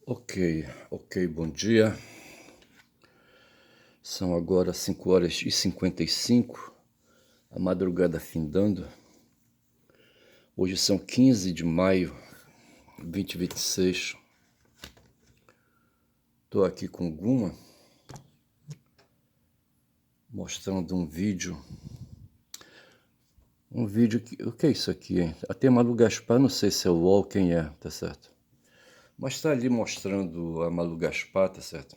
Ok, bom dia. São agora 5h55, a madrugada findando. Hoje são 15 de maio de 2026. Estou aqui com o Guma, mostrando um vídeo. O que é isso aqui, hein? Até Malu Gaspar, não sei se é o UOL, quem é, tá certo? Mas está ali mostrando a Malu Gaspar, tá certo?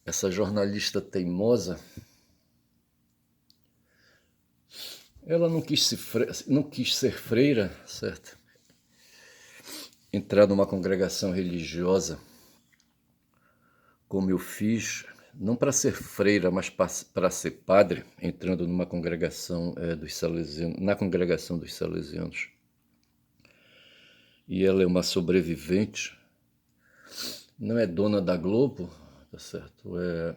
Essa jornalista teimosa. Ela não quis ser freira, certo? Entrar numa congregação religiosa, como eu fiz, não para ser freira, mas para ser padre, entrando numa congregação dos salesianos, na congregação dos salesianos. E ela é uma sobrevivente, não é dona da Globo, tá certo? É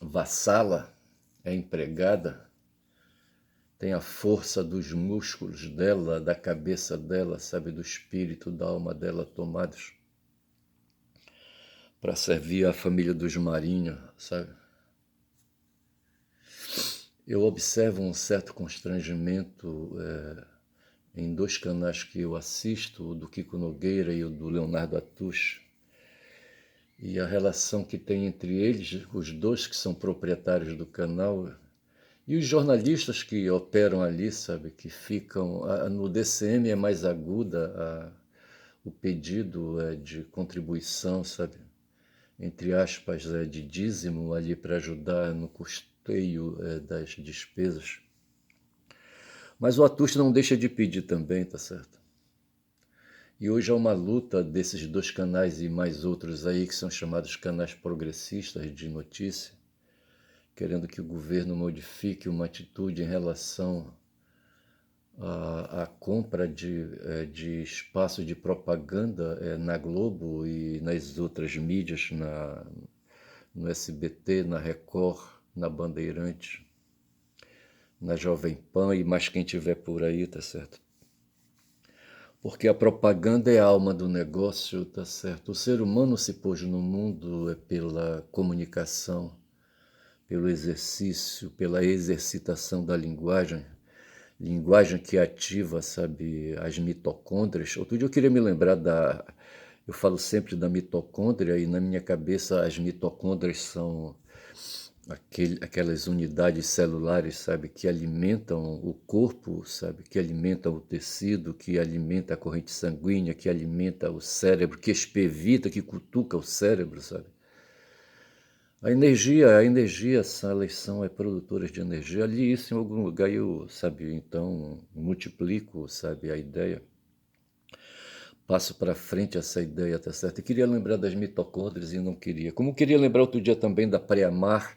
vassala, é empregada, tem a força dos músculos dela, da cabeça dela, sabe, do espírito, da alma dela tomados para servir a família dos Marinho, sabe? Eu observo um certo constrangimento em dois canais que eu assisto, o do Kiko Nogueira e o do Leonardo Atush, e a relação que tem entre eles, os dois que são proprietários do canal, e os jornalistas que operam ali, sabe, que ficam... No DCM é mais aguda o pedido de contribuição, sabe, entre aspas, de dízimo ali para ajudar no custeio das despesas. Mas o Atush não deixa de pedir também, tá certo? E hoje há uma luta desses dois canais e mais outros aí que são chamados canais progressistas de notícia, querendo que o governo modifique uma atitude em relação à compra de espaço de propaganda na Globo e nas outras mídias, no SBT, na Record, na Bandeirantes, na Jovem Pan e mais quem tiver por aí, tá certo? Porque a propaganda é a alma do negócio, tá certo? O ser humano se pôs no mundo pela comunicação, pelo exercício, pela exercitação da linguagem que ativa, sabe, as mitocôndrias. Outro dia eu queria me lembrar eu falo sempre da mitocôndria e na minha cabeça as mitocôndrias são aquelas unidades celulares, sabe, que alimentam o corpo, sabe, que alimentam o tecido, que alimenta a corrente sanguínea, que alimenta o cérebro, que espevita, que cutuca o cérebro, sabe. A energia, elas são produtoras de energia. Eu li isso em algum lugar e eu, sabe, então multiplico, sabe, a ideia. Passo para frente essa ideia, tá certo? Eu queria lembrar das mitocôndrias e não queria. Como queria lembrar outro dia também da Preamar,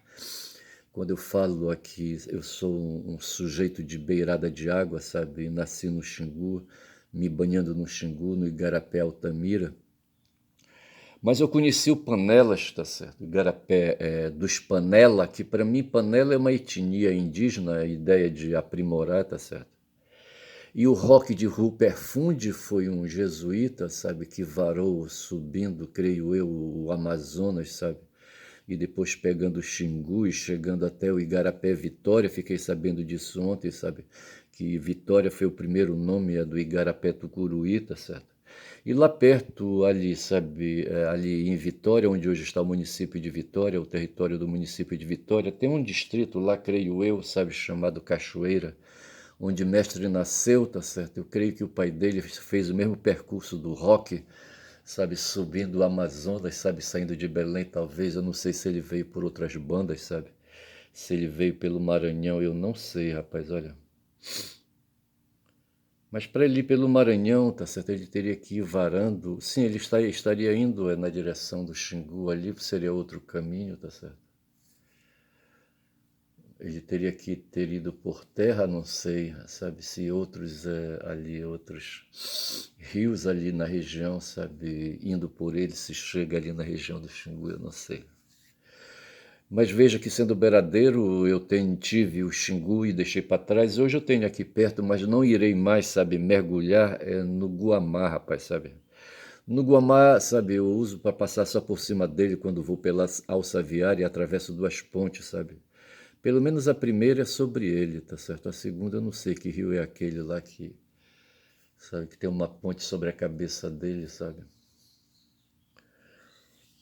quando eu falo aqui, eu sou um sujeito de beirada de água, sabe? Nasci no Xingu, me banhando no Xingu, no Igarapé Altamira. Mas eu conheci o Panelas, tá certo? O Igarapé dos Panela, que para mim Panela é uma etnia indígena, a ideia de aprimorar, tá certo? E o Roque de Rupert Fundi foi um jesuíta, sabe? Que varou subindo, creio eu, o Amazonas, sabe? E depois pegando o Xingu e chegando até o Igarapé Vitória, fiquei sabendo disso ontem, sabe? Que Vitória foi o primeiro nome do Igarapé Tucuruí, tá certo? E lá perto, ali, sabe, ali em Vitória, onde hoje está o município de Vitória, o território do município de Vitória, tem um distrito lá, creio eu, sabe, chamado Cachoeira, onde Mestre nasceu, tá certo? Eu creio que o pai dele fez o mesmo percurso do rock, sabe, subindo o Amazonas, sabe, saindo de Belém, talvez. Eu não sei se ele veio por outras bandas, sabe? Se ele veio pelo Maranhão, eu não sei, rapaz, olha. Mas para ele ir pelo Maranhão, tá certo? Ele teria que ir varando. Sim, ele estaria indo na direção do Xingu, ali seria outro caminho, tá certo? Ele teria que ter ido por terra, não sei, sabe, se outros outros rios ali na região, sabe, indo por ele, se chega ali na região do Xingu, eu não sei. Mas veja que sendo beiradeiro, tive o Xingu e deixei para trás. Hoje eu tenho aqui perto, mas não irei mais, sabe, mergulhar no Guamá, rapaz, sabe. No Guamá, sabe, eu uso para passar só por cima dele quando vou pela alça viária e atravesso duas pontes, sabe? Pelo menos a primeira é sobre ele, tá certo? A segunda eu não sei que rio é aquele lá que, sabe, que tem uma ponte sobre a cabeça dele, sabe?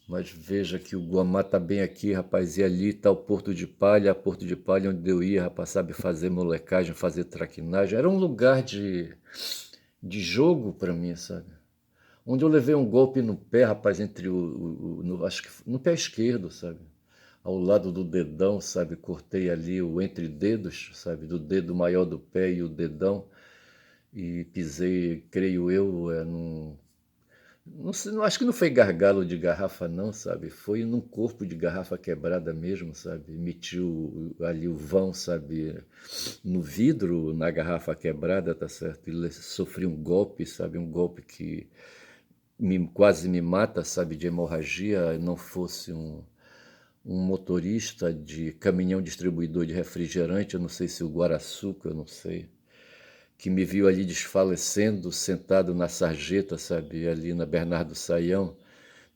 Mas veja que o Guamá tá bem aqui, rapaz, e ali tá o Porto de Palha onde eu ia, rapaz, sabe, fazer molecagem, fazer traquinagem. Era um lugar de jogo para mim, sabe? Onde eu levei um golpe no pé, rapaz, entre acho que no pé esquerdo, sabe? Ao lado do dedão, sabe? Cortei ali o entre dedos, sabe? Do dedo maior do pé e o dedão e pisei, creio eu, não sei, acho que não foi gargalo de garrafa não, sabe? Foi num corpo de garrafa quebrada mesmo, sabe? Emitiu ali o vão, sabe? No vidro, na garrafa quebrada, tá certo? E sofri um golpe, sabe? Um golpe que quase me mata, sabe? De hemorragia, não fosse um motorista de caminhão distribuidor de refrigerante, eu não sei se o Guaraçuca, eu não sei, que me viu ali desfalecendo, sentado na sarjeta, sabe, ali na Bernardo Saião,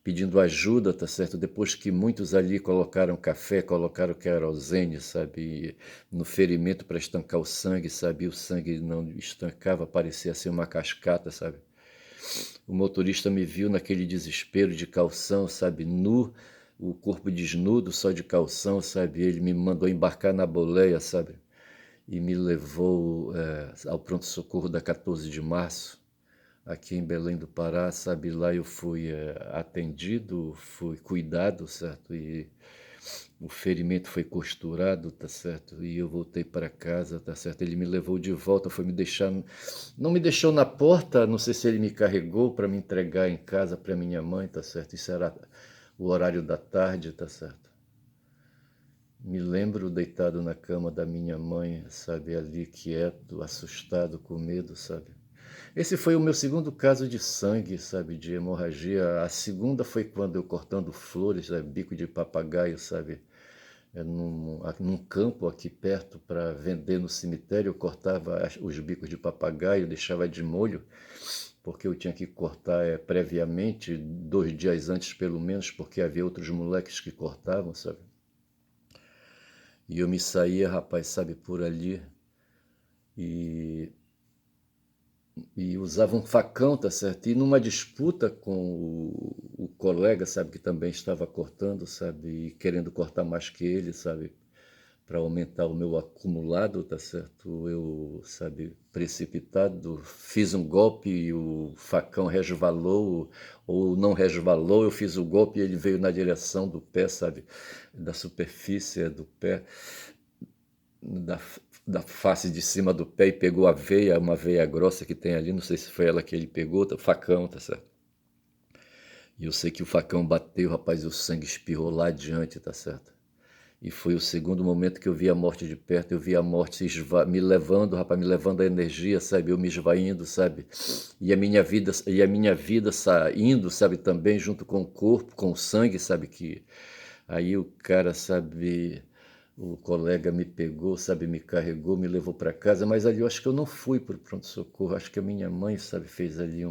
pedindo ajuda, tá certo? Depois que muitos ali colocaram café, colocaram querosene, sabe, no ferimento para estancar o sangue, sabe, e o sangue não estancava, parecia ser uma cascata, sabe? O motorista me viu naquele desespero de calção, sabe, nu, o corpo desnudo, só de calção, sabe? Ele me mandou embarcar na boleia, sabe? E me levou ao pronto-socorro da 14 de março, aqui em Belém do Pará, sabe? Lá eu fui atendido, fui cuidado, certo? E o ferimento foi costurado, tá certo? E eu voltei para casa, tá certo? Ele me levou de volta, foi me deixar, não me deixou na porta, não sei se ele me carregou para me entregar em casa para minha mãe, tá certo? Isso era o horário da tarde, tá certo? Me lembro deitado na cama da minha mãe, sabe, ali quieto, assustado, com medo, sabe? Esse foi o meu segundo caso de sangue, sabe, de hemorragia. A segunda foi quando eu cortando flores, sabe, bico de papagaio, sabe, num campo aqui perto para vender no cemitério. Eu cortava os bicos de papagaio, deixava de molho, porque eu tinha que cortar previamente, 2 dias antes pelo menos, porque havia outros moleques que cortavam, sabe? E eu me saía, rapaz, sabe, por ali e, e usava um facão, tá certo? E numa disputa com o colega, sabe, que também estava cortando, sabe, e querendo cortar mais que ele, sabe, para aumentar o meu acumulado, tá certo? Eu, sabe, precipitado, fiz um golpe e o facão resvalou, ou não resvalou, eu fiz o golpe e ele veio na direção do pé, sabe, da superfície do pé. da, da face de cima do pé e pegou a veia, uma veia grossa que tem ali, não sei se foi ela que ele pegou, facão, tá certo? E eu sei que o facão bateu, rapaz, e o sangue espirrou lá adiante, tá certo? E foi o segundo momento que eu vi a morte de perto, eu vi a morte me levando, rapaz, me levando a energia, sabe? Eu me esvaindo, sabe? E a minha vida saindo, sabe, também junto com o corpo, com o sangue, sabe que aí o cara, sabe, o colega me pegou, sabe, me carregou, me levou para casa, mas ali eu acho que eu não fui para o pronto-socorro, acho que a minha mãe, sabe, fez ali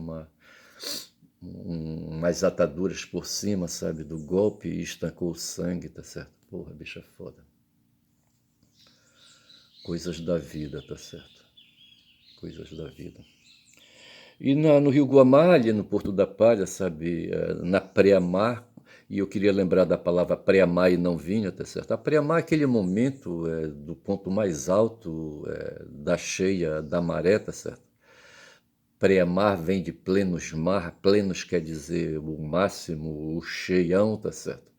umas ataduras por cima, sabe, do golpe e estancou o sangue, tá certo? Porra, bicho é foda. Coisas da vida, tá certo? Coisas da vida. E no Rio Guamá, ali no Porto da Palha, sabe, na pré-mar, e eu queria lembrar da palavra pré-mar e não vinha, tá certo? A pré-mar é aquele momento do ponto mais alto da cheia da maré, tá certo? Pré-mar vem de plenos mar, plenos quer dizer o máximo, o cheião, tá certo?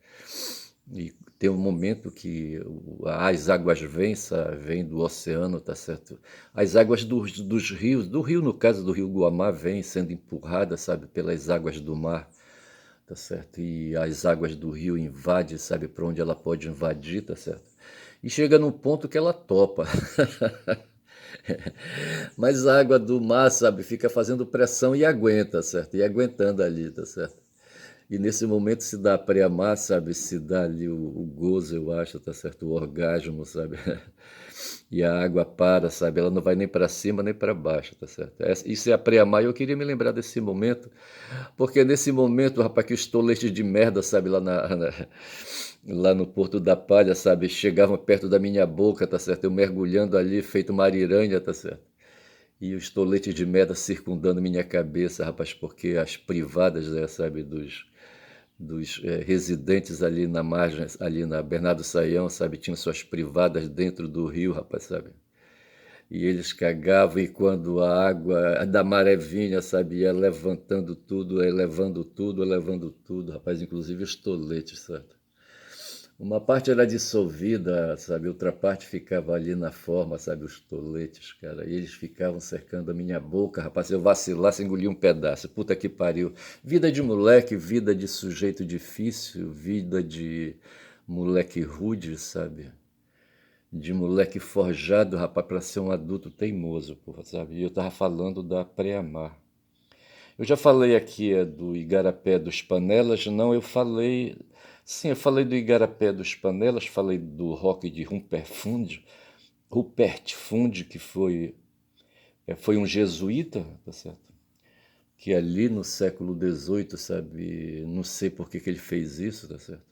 E tem um momento que as águas vêm do oceano, tá certo? As águas dos rios, do rio, no caso do rio Guamá, vêm sendo empurradas, sabe, pelas águas do mar, tá certo? E as águas do rio invadem, sabe, para onde ela pode invadir, tá certo? E chega num ponto que ela topa. Mas a água do mar, sabe, fica fazendo pressão e aguenta, certo? E aguentando ali, tá certo? E nesse momento se dá a pré-amar, sabe? Se dá ali o gozo, eu acho, tá certo? O orgasmo, sabe? E a água para, sabe? Ela não vai nem para cima nem para baixo, tá certo? Isso é a pré-amar. E eu queria me lembrar desse momento, porque nesse momento, rapaz, que os toletes de merda, sabe? Lá no Porto da Palha, sabe? Chegavam perto da minha boca, tá certo? Eu mergulhando ali, feito uma ariranha, tá certo? E os toletes de merda circundando minha cabeça, rapaz, porque as privadas, né, sabe, dos residentes ali na margem, ali na Bernardo Saião, sabe, tinham suas privadas dentro do rio, rapaz, sabe? E eles cagavam e quando a água da maré vinha, sabe, ia levando tudo, rapaz, inclusive os toletes, sabe? Uma parte era dissolvida, sabe? Outra parte ficava ali na forma, sabe? Os toletes, cara. E eles ficavam cercando a minha boca, rapaz. Se eu vacilasse, engolia um pedaço. Puta que pariu. Vida de moleque, vida de sujeito difícil, vida de moleque rude, sabe? De moleque forjado, rapaz, para ser um adulto teimoso, porra, sabe? E eu tava falando da pré-amar. Eu já falei aqui do Igarapé dos Panelas, não, eu falei. Sim, eu falei do Igarapé dos Panelas, falei do rock de Rupert Fundi, que foi um jesuíta, tá certo? Que ali no século XVIII, sabe, não sei por que ele fez isso, tá certo?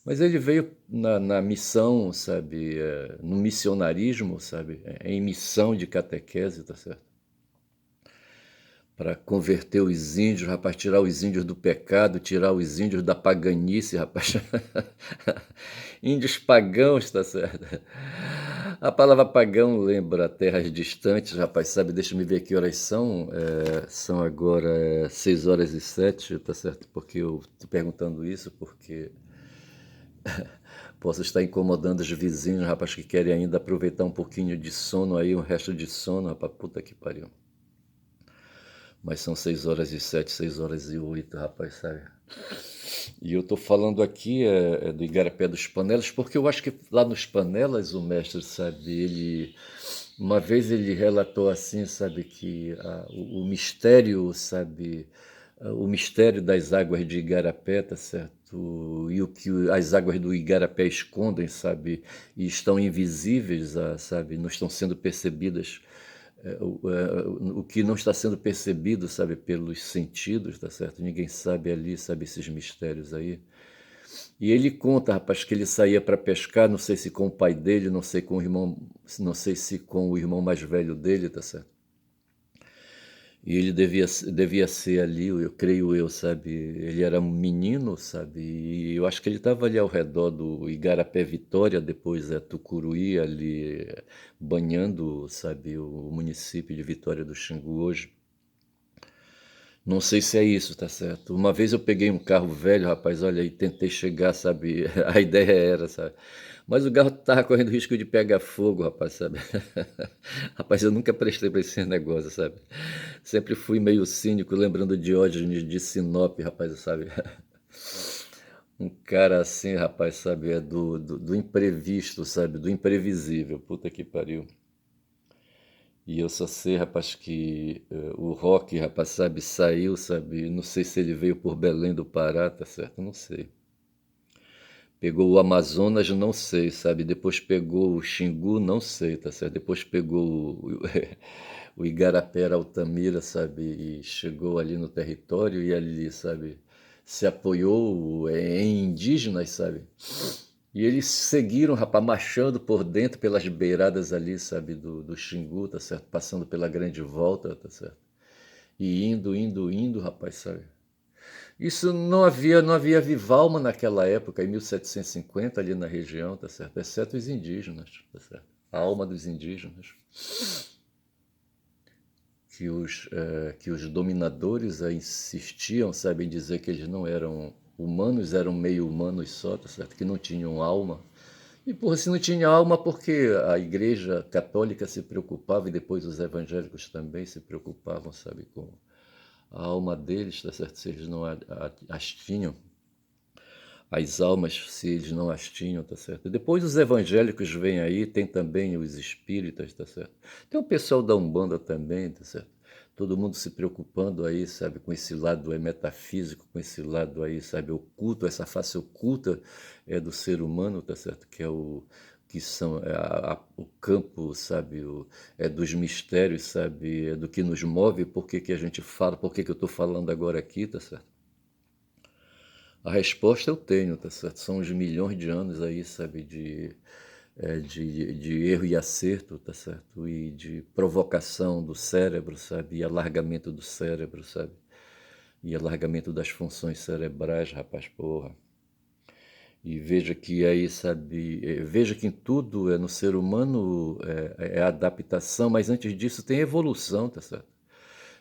Mas ele veio na missão, sabe, no missionarismo, sabe, em missão de catequese, tá certo? Para converter os índios, rapaz, tirar os índios do pecado, tirar os índios da paganice, rapaz. Índios pagãos, tá certo? A palavra pagão lembra terras distantes, rapaz, sabe? Deixa eu ver que horas são. São agora 6h07, tá certo? Porque eu tô perguntando isso porque posso estar incomodando os vizinhos, rapaz, que querem ainda aproveitar um pouquinho de sono aí, um resto de sono, rapaz, puta que pariu. Mas são 6h07, 6h08, rapaz, sabe? E eu tô falando aqui do Igarapé dos Panelas, porque eu acho que lá nos Panelas, o mestre, sabe, uma vez ele relatou assim, sabe, que o mistério, sabe, o mistério das águas de Igarapé, tá certo? E o que as águas do Igarapé escondem, sabe, e estão invisíveis, sabe, não estão sendo percebidas o que não está sendo percebido, sabe, pelos sentidos, tá certo? Ninguém sabe ali, sabe, esses mistérios aí. E ele conta, rapaz, que ele saía para pescar, não sei se com o pai dele, não sei com o irmão, não sei se com o irmão mais velho dele, tá certo? E ele devia ser ali, eu creio eu, sabe? Ele era um menino, sabe? E eu acho que ele estava ali ao redor do Igarapé Vitória, depois Tucuruí, ali banhando, sabe, o município de Vitória do Xingu hoje. Não sei se é isso, tá certo? Uma vez eu peguei um carro velho, rapaz, olha, e tentei chegar, sabe? A ideia era, sabe? Mas o carro tava correndo risco de pegar fogo, rapaz, sabe? Rapaz, eu nunca prestei pra esse negócio, sabe? Sempre fui meio cínico, lembrando Diógenes de Sinop, rapaz, sabe? Um cara assim, rapaz, sabe? É do imprevisto, sabe? Do imprevisível, puta que pariu. E eu só sei, rapaz, que o rock, rapaz, sabe, saiu, sabe? Não sei se ele veio por Belém do Pará, tá certo? Não sei. Pegou o Amazonas, não sei, sabe? Depois pegou o Xingu, não sei, tá certo? Depois pegou o Igarapé Altamira, sabe? E chegou ali no território e ali, sabe? Se apoiou em indígenas, sabe? E eles seguiram, rapaz, marchando por dentro pelas beiradas ali, sabe? Do Xingu, tá certo? Passando pela Grande Volta, tá certo? E indo, rapaz, sabe? Isso não havia Vivalma naquela época, em 1750, ali na região, tá certo? Exceto os indígenas, tá certo? A alma dos indígenas, que os dominadores insistiam, sabe, em dizer que eles não eram humanos, eram meio humanos só, tá certo? Que não tinham alma. E, porra, se não tinha alma, porque a Igreja Católica se preocupava, e depois os evangélicos também se preocupavam, sabe, com a alma deles, tá certo? Se eles não as tinham. As almas, se eles não as tinham, tá certo? Depois os evangélicos vêm aí, tem também os espíritas, tá certo? Tem o pessoal da Umbanda também, tá certo? todo mundo se preocupando aí, sabe, com esse lado metafísico, com esse lado aí, sabe, oculto, essa face oculta do ser humano, tá certo? Que é o que são o campo, sabe, dos mistérios, sabe, do que nos move, por que que a gente fala, por que que eu estou falando agora aqui, tá certo? A resposta eu tenho, tá certo? São os milhões de anos aí, sabe, de erro e acerto, tá certo? E de provocação do cérebro, sabe? E alargamento do cérebro, sabe? E alargamento das funções cerebrais, rapaz, porra. E veja que aí, sabe, veja que em tudo no ser humano é adaptação, mas antes disso tem evolução, tá certo?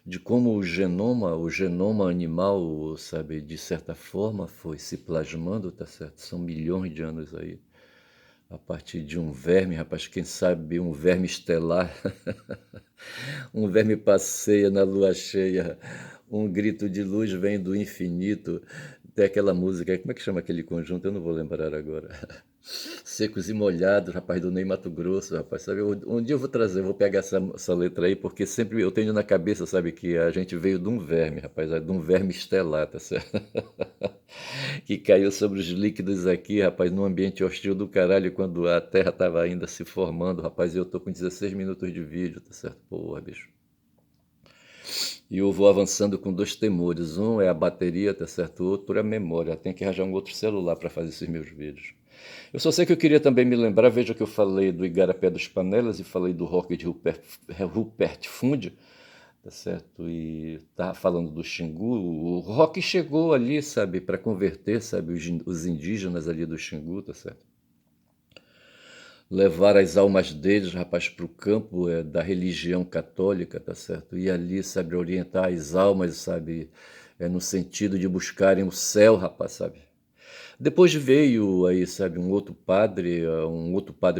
De como o genoma animal, sabe, de certa forma foi se plasmando, tá certo? São milhões de anos aí. A partir de um verme, rapaz, quem sabe um verme estelar, um verme passeia na lua cheia, um grito de luz vem do infinito. Tem aquela música, como é que chama aquele conjunto? Eu não vou lembrar agora. Secos e Molhados, rapaz, do Ney Matogrosso, rapaz, sabe? Um dia eu vou trazer, vou pegar essa letra aí, porque sempre eu tenho na cabeça, sabe, que a gente veio de um verme, rapaz, de um verme estelar, tá certo? Que caiu sobre os líquidos aqui, rapaz, num ambiente hostil do caralho, quando a Terra estava ainda se formando, rapaz, e eu tô com 16 minutos de vídeo, tá certo? Porra, bicho. E eu vou avançando com dois temores. Um é a bateria, tá certo? O outro é a memória. Tem que arranjar um outro celular para fazer esses meus vídeos. Eu só sei que eu queria também me lembrar, veja que eu falei do Igarapé dos Panelas e falei do rock de Rupert Funde, tá certo? E tá falando do Xingu. O rock chegou ali, sabe, para converter, sabe, os indígenas ali do Xingu, tá certo? Levar as almas deles, rapaz, para o campo da religião católica, tá certo? E ali, sabe, orientar as almas, sabe, no sentido de buscarem o céu, rapaz, sabe? Depois veio aí, sabe, um outro padre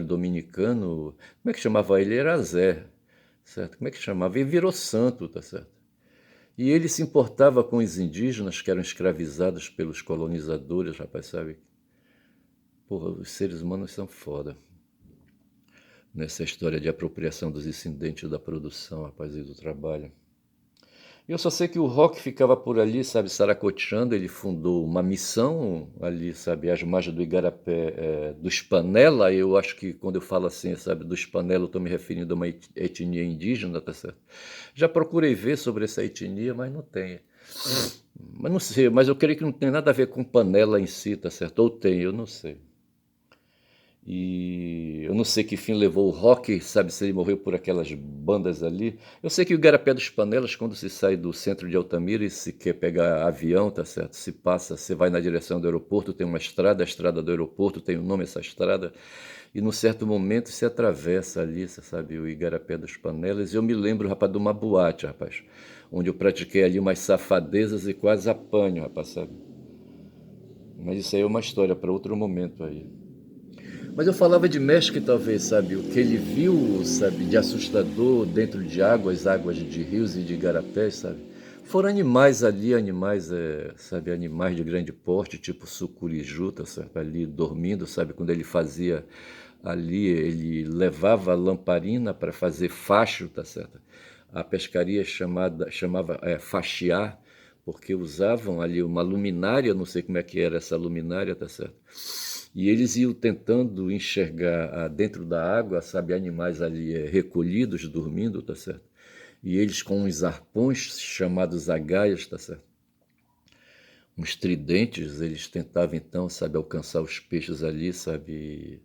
dominicano, como é que chamava ele? Era Zé, certo? Como é que chamava? Ele virou santo, tá certo? E ele se importava com os indígenas que eram escravizados pelos colonizadores, rapaz, sabe? Porra, os seres humanos são foda. Nessa história de apropriação dos descendentes da produção, rapaz, e do trabalho. Eu só sei que o Rock ficava por ali, sabe, saracoteando. Ele fundou uma missão ali, sabe, às margens do Igarapé, dos Panela. Eu acho que quando eu falo assim, sabe, dos Panela, eu estou me referindo a uma etnia indígena, tá certo? Já procurei ver sobre essa etnia, mas não tem. Mas não sei, mas eu creio que não tem nada a ver com panela em si, tá certo? Ou tem, eu não sei. E eu não sei que fim levou o Rock, sabe, se ele morreu por aquelas bandas ali. Eu sei que o Igarapé dos Panelas, quando se sai do centro de Altamira e se quer pegar avião, tá certo? Se passa, você vai na direção do aeroporto, tem uma estrada, a estrada do aeroporto tem o nome essa estrada, e num certo momento se atravessa ali, você sabe, o Igarapé dos Panelas. E eu me lembro, rapaz, de uma boate, rapaz, onde eu pratiquei ali umas safadezas e quase apanho, rapaz, sabe? Mas isso aí é uma história para outro momento aí. Mas eu falava de México, talvez, sabe, o que ele viu, sabe, de assustador dentro de águas de rios e de igarapés, sabe? Foram animais ali, animais, sabe, animais de grande porte, tipo sucuriju, tá certo? Ali dormindo, sabe, quando ele fazia ali, ele levava a lamparina para fazer facho, tá certo? A pescaria chamava faxiar, porque usavam ali uma luminária, não sei como é que era essa luminária, tá certo? E eles iam tentando enxergar dentro da água, sabe, animais ali recolhidos, dormindo, tá certo? E eles com uns arpões chamados agaias, tá certo? Uns tridentes, eles tentavam então, sabe, alcançar os peixes ali, sabe,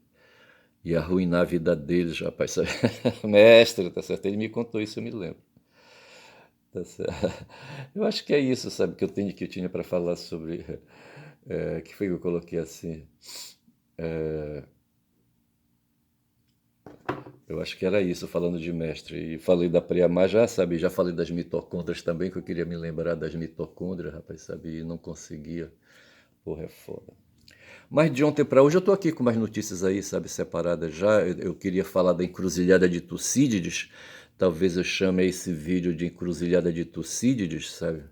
e arruinar a vida deles, rapaz, sabe? Mestre, tá certo? Ele me contou isso, eu me lembro. Tá certo? Eu acho que é isso, sabe, que eu tinha para falar sobre, que foi que eu coloquei assim. Eu acho que era isso, falando de mestre. E falei da Priamar já, sabe? Já falei das mitocôndrias também, que eu queria me lembrar das mitocôndrias, rapaz, sabe? E não conseguia. Porra, é foda. Mas de ontem para hoje eu tô aqui com umas notícias aí, sabe, separadas já. Eu queria falar da encruzilhada de Tucídides. Talvez eu chame esse vídeo de encruzilhada de Tucídides, sabe?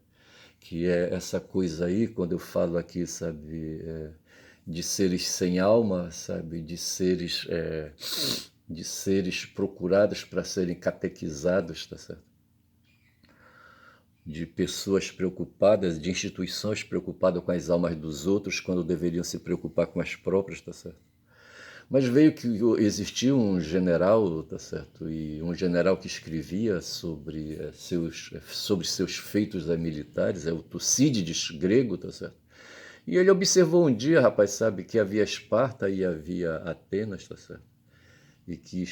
Que é essa coisa aí, quando eu falo aqui, sabe, de seres sem alma, sabe, de seres procurados para serem catequizados, tá certo? de pessoas preocupadas, de instituições preocupadas com as almas dos outros, quando deveriam se preocupar com as próprias, tá certo? Mas veio que existia um general, tá certo? E um general que escrevia sobre seus feitos militares, é o Tucídides grego, tá certo? E ele observou um dia, rapaz, sabe, que havia Esparta e havia Atenas, tá certo? E que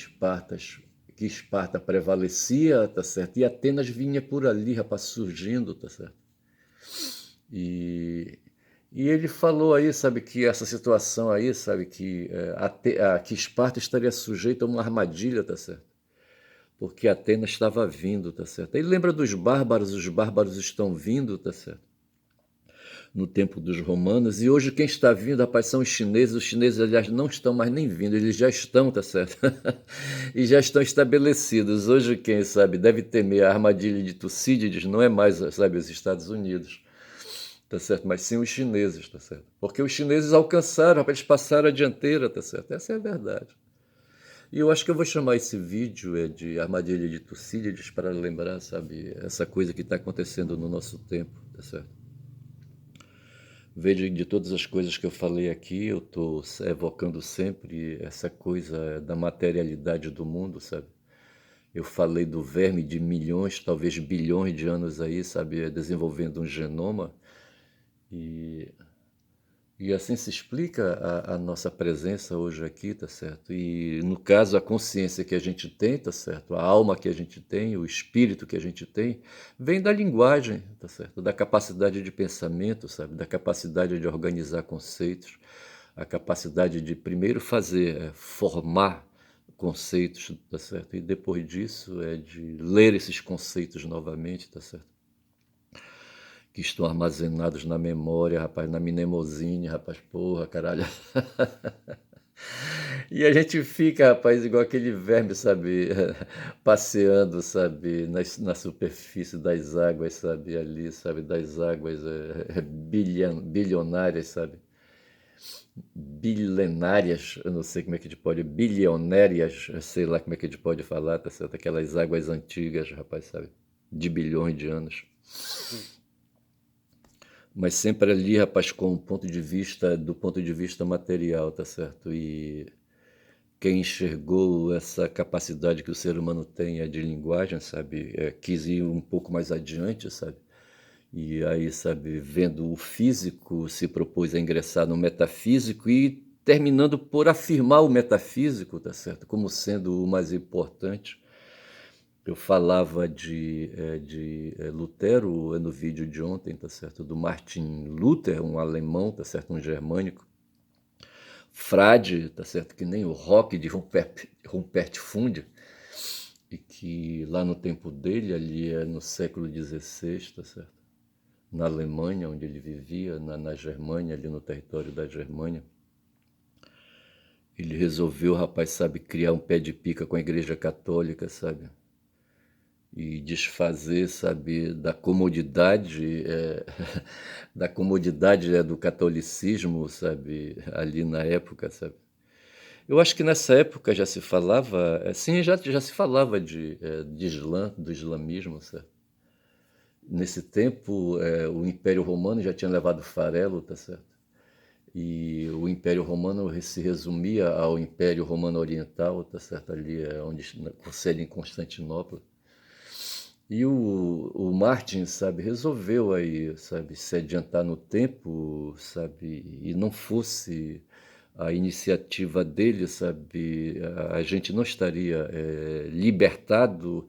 Esparta prevalecia, tá certo? E Atenas vinha por ali, rapaz, surgindo, tá certo? E, e ele falou aí, sabe, que essa situação aí, sabe, que Esparta estaria sujeita a uma armadilha, tá certo? Porque Atenas estava vindo, tá certo? Ele lembra dos bárbaros, os bárbaros estão vindo, tá certo? No tempo dos romanos, e hoje quem está vindo, rapaz, são os chineses, aliás, não estão mais nem vindo, eles já estão, tá certo? E já estão estabelecidos. Hoje quem, sabe, deve temer a armadilha de Tucídides, não é mais, sabe, os Estados Unidos, tá certo? Mas sim os chineses, tá certo? Porque os chineses alcançaram, rapaz, eles passaram a dianteira, tá certo? Essa é a verdade. E eu acho que eu vou chamar esse vídeo de armadilha de Tucídides para lembrar, sabe, essa coisa que está acontecendo no nosso tempo, tá certo? Veja, de todas as coisas que eu falei aqui, eu estou evocando sempre essa coisa da materialidade do mundo, sabe? Eu falei do verme de milhões, talvez bilhões de anos aí, sabe, desenvolvendo um genoma, e E assim se explica a nossa presença hoje aqui, tá certo? E no caso, a consciência que a gente tem, tá certo? A alma que a gente tem, o espírito que a gente tem, vem da linguagem, tá certo? Da capacidade de pensamento, sabe? Da capacidade de organizar conceitos, a capacidade de primeiro formar conceitos, tá certo? E depois disso é de ler esses conceitos novamente, tá certo? Que estão armazenados na memória, rapaz, na mnemosine, rapaz, porra, caralho. E a gente fica, rapaz, igual aquele verme, sabe, passeando, sabe, na superfície das águas, sabe, ali, sabe, das águas bilionárias, sabe, bilenárias, eu não sei como é que a gente pode, bilionárias, sei lá como é que a gente pode falar, tá certo? Aquelas águas antigas, rapaz, sabe, de bilhões de anos. Mas sempre ali, rapaz, do ponto de vista material, tá certo? E quem enxergou essa capacidade que o ser humano tem de linguagem, sabe, quis ir um pouco mais adiante, sabe? E aí, sabe, vendo o físico, se propôs a ingressar no metafísico e terminando por afirmar o metafísico, tá certo? Como sendo o mais importante. Eu falava de Lutero no vídeo de ontem, tá certo? Do Martin Luther, um alemão, tá certo? Um germânico. Frade, tá certo? Que nem o rock de Rupert Funde, e que lá no tempo dele, ali no século XVI, tá certo? Na Alemanha, onde ele vivia, na Germânia, ali no território da Germânia, ele resolveu, rapaz, sabe, criar um pé de pica com a Igreja Católica, sabe? E desfazer, sabe, da comodidade, da comodidade do catolicismo, sabe, ali na época, sabe. Eu acho que nessa época já se falava, sim, já se falava de Islã, do islamismo, sabe. Nesse tempo, o Império Romano já tinha levado farelo, tá certo. E o Império Romano se resumia ao Império Romano Oriental, tá certo, ali onde com sede em Constantinopla. E o Martin, sabe, resolveu aí, sabe, se adiantar no tempo, sabe, e não fosse a iniciativa dele, sabe, a gente não estaria libertado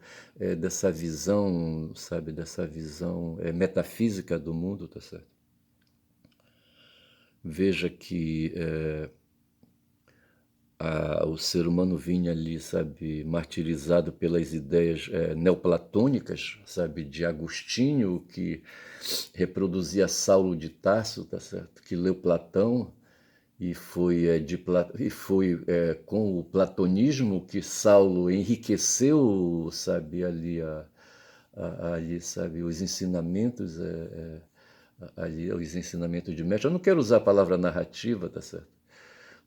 dessa visão, sabe, dessa visão metafísica do mundo, tá certo? Veja que o ser humano vinha ali, sabe, martirizado pelas ideias neoplatônicas, sabe, de Agostinho, que reproduzia Saulo de Tarso, tá certo, que leu Platão, e foi com o platonismo que Saulo enriqueceu, sabe, ali, sabe, os ensinamentos, ali, os ensinamentos de mestre. Eu não quero usar a palavra narrativa, tá certo?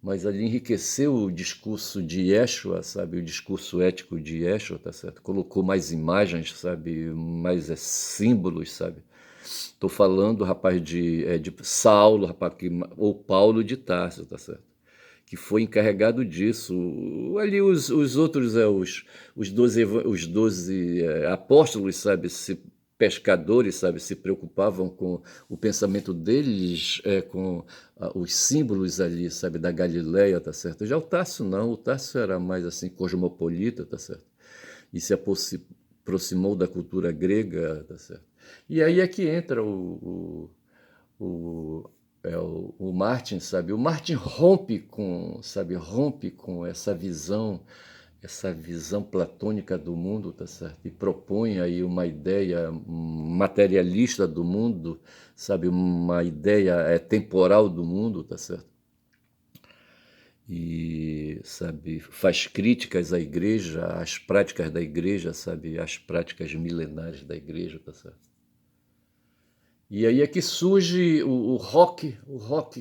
mas ali enriqueceu o discurso de Yeshua, sabe, o discurso ético de Yeshua, tá certo? Colocou mais imagens, sabe, mais símbolos, sabe? Estou falando, rapaz, de Saulo, rapaz, ou Paulo de Tarso, tá certo? Que foi encarregado disso. Ali os outros, os 12 apóstolos, sabe, pescadores, sabe, se preocupavam com o pensamento deles, com os símbolos ali, sabe, da Galileia, tá certo? Já o Tarso não, o Tarso era mais assim, cosmopolita, tá certo? E se aproximou da cultura grega, tá certo? E aí é que entra o, o Martin, sabe? O Martin rompe com, sabe, rompe com essa visão platônica do mundo, tá certo? E propõe aí uma ideia materialista do mundo, sabe? Uma ideia temporal do mundo, tá certo? E, sabe, faz críticas à igreja, às práticas da igreja, sabe? Às práticas milenares da igreja, tá certo? E aí é que surge o rock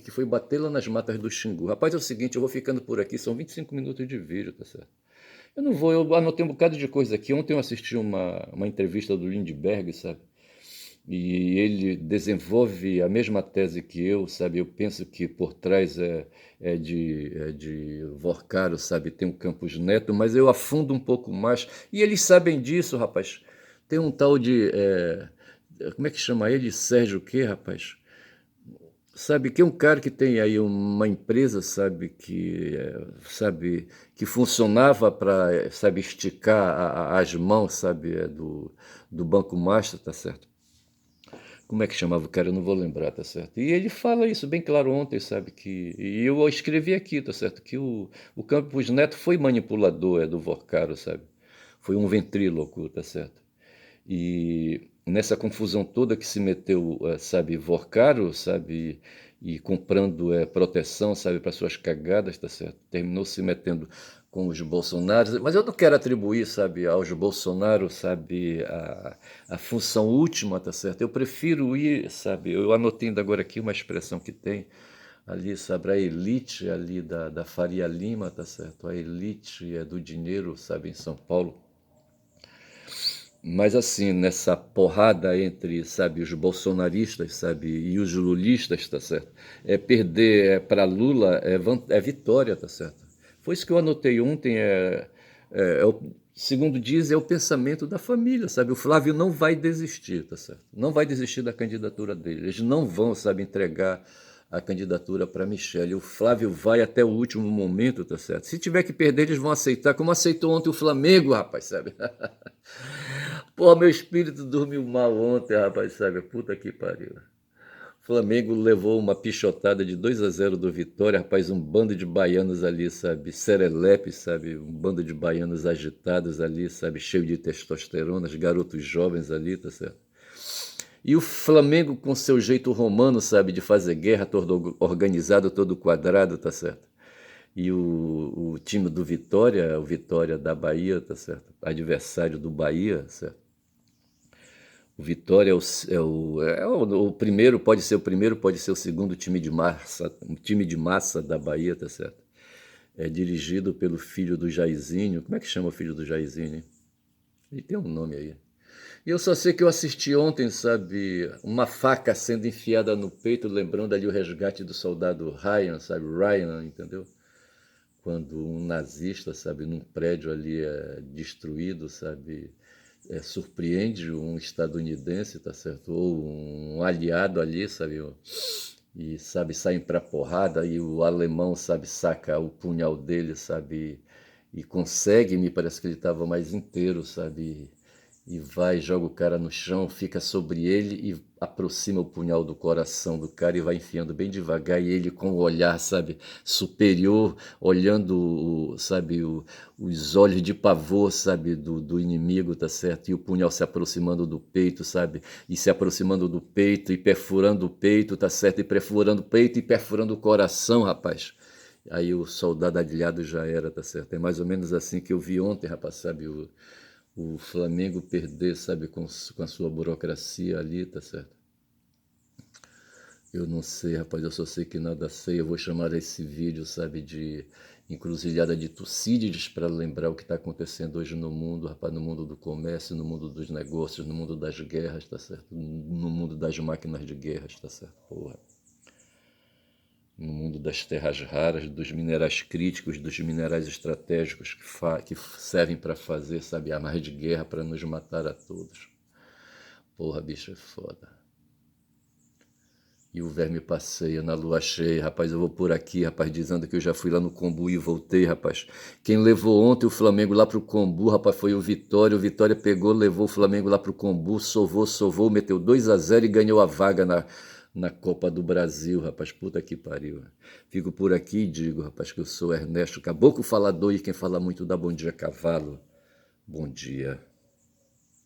que foi bater lá nas matas do Xingu. Rapaz, é o seguinte, eu vou ficando por aqui, são 25 minutos de vídeo, tá certo? Eu não vou, eu anotei um bocado de coisa aqui. Ontem eu assisti uma entrevista do Lindbergh, sabe? E ele desenvolve a mesma tese que eu, sabe? Eu penso que por trás é de Vorcaro, sabe? Tem um Campos Neto, mas eu afundo um pouco mais. E eles sabem disso, rapaz. Tem um tal de. Como é que chama ele? Sérgio o quê, rapaz? Sabe, que é um cara que tem aí uma empresa, sabe, sabe, que funcionava para, sabe, esticar as mãos, sabe, do Banco Master, tá certo? Como é que chamava o cara? Eu não vou lembrar, tá certo? E ele fala isso bem claro ontem, sabe, e eu escrevi aqui, tá certo, que o Campos Neto foi manipulador, do Vorcaro, sabe? Foi um ventríloco, tá certo? E nessa confusão toda que se meteu, sabe, Vorcaro, sabe, e comprando proteção, sabe, para suas cagadas, tá certo? Terminou se metendo com os Bolsonaros, mas eu não quero atribuir, sabe, aos Bolsonaro, sabe, a função última, tá certo? Eu prefiro ir, sabe, eu anotei ainda agora aqui uma expressão que tem ali, sabe, a elite ali da Faria Lima, tá certo? A elite do dinheiro, sabe, em São Paulo. Mas assim, nessa porrada entre, sabe, os bolsonaristas, sabe, e os lulistas, tá certo? Perder para Lula é vitória, tá certo? Foi isso que eu anotei ontem, segundo diz, é o pensamento da família, sabe? O Flávio não vai desistir, tá certo? Não vai desistir da candidatura dele. Eles não vão, sabe, entregar a candidatura para Michele. O Flávio vai até o último momento, tá certo? Se tiver que perder, eles vão aceitar, como aceitou ontem o Flamengo, rapaz, sabe? Pô, meu espírito dormiu mal ontem, rapaz, sabe? Puta que pariu. O Flamengo levou uma pichotada de 2-0 do Vitória, rapaz, um bando de baianos ali, sabe? Serelepe, sabe? Um bando de baianos agitados ali, sabe? Cheio de testosterona, os garotos jovens ali, tá certo? E o Flamengo com seu jeito romano, sabe? De fazer guerra, todo organizado, todo quadrado, tá certo? E o time do Vitória, o Vitória da Bahia, tá certo? Adversário do Bahia, certo? O Vitória o primeiro, pode ser o primeiro, pode ser o segundo time de massa, um time de massa da Bahia, tá certo? É dirigido pelo filho do Jairzinho. Como é que chama o filho do Jairzinho? Ele tem um nome aí. E eu só sei que eu assisti ontem, sabe, uma faca sendo enfiada no peito, lembrando ali o resgate do soldado Ryan, sabe, Ryan, entendeu? Quando um nazista, sabe, num prédio ali destruído, sabe, surpreende um estadunidense, tá certo? Ou um aliado ali, sabe? E, sabe, saem pra porrada e o alemão, sabe, saca o punhal dele, sabe? E consegue, me parece que ele estava mais inteiro, sabe? E vai, joga o cara no chão, fica sobre ele e aproxima o punhal do coração do cara e vai enfiando bem devagar e ele com o olhar, sabe, superior, olhando, sabe, os olhos de pavor, sabe, do inimigo, tá certo? E o punhal se aproximando do peito, sabe? E se aproximando do peito e perfurando o peito, tá certo? E perfurando o peito e perfurando o coração, rapaz. Aí o soldado agrilhado já era, tá certo? É mais ou menos assim que eu vi ontem, rapaz, sabe? O Flamengo perder, sabe, com a sua burocracia ali, tá certo? Eu não sei, rapaz, eu só sei que nada sei. Eu vou chamar esse vídeo, sabe, de encruzilhada de Tucídides para lembrar o que está acontecendo hoje no mundo, rapaz, no mundo do comércio, no mundo dos negócios, no mundo das guerras, tá certo? No mundo das máquinas de guerras, tá certo? Porra. No mundo das terras raras, dos minerais críticos, dos minerais estratégicos que servem para fazer, sabe, armas de guerra para nos matar a todos. Porra, bicho, é foda. E o verme passeia na lua cheia, rapaz, eu vou por aqui, rapaz, dizendo que eu já fui lá no Combu e voltei, rapaz. Quem levou ontem o Flamengo lá pro Combu, rapaz, foi o Vitória pegou, levou o Flamengo lá pro Combu, sovou, meteu 2-0 e ganhou a vaga na Copa do Brasil, rapaz, puta que pariu. Fico por aqui e digo, rapaz, que eu sou Ernesto Caboclo Falador e quem fala muito dá bom dia cavalo. Bom dia.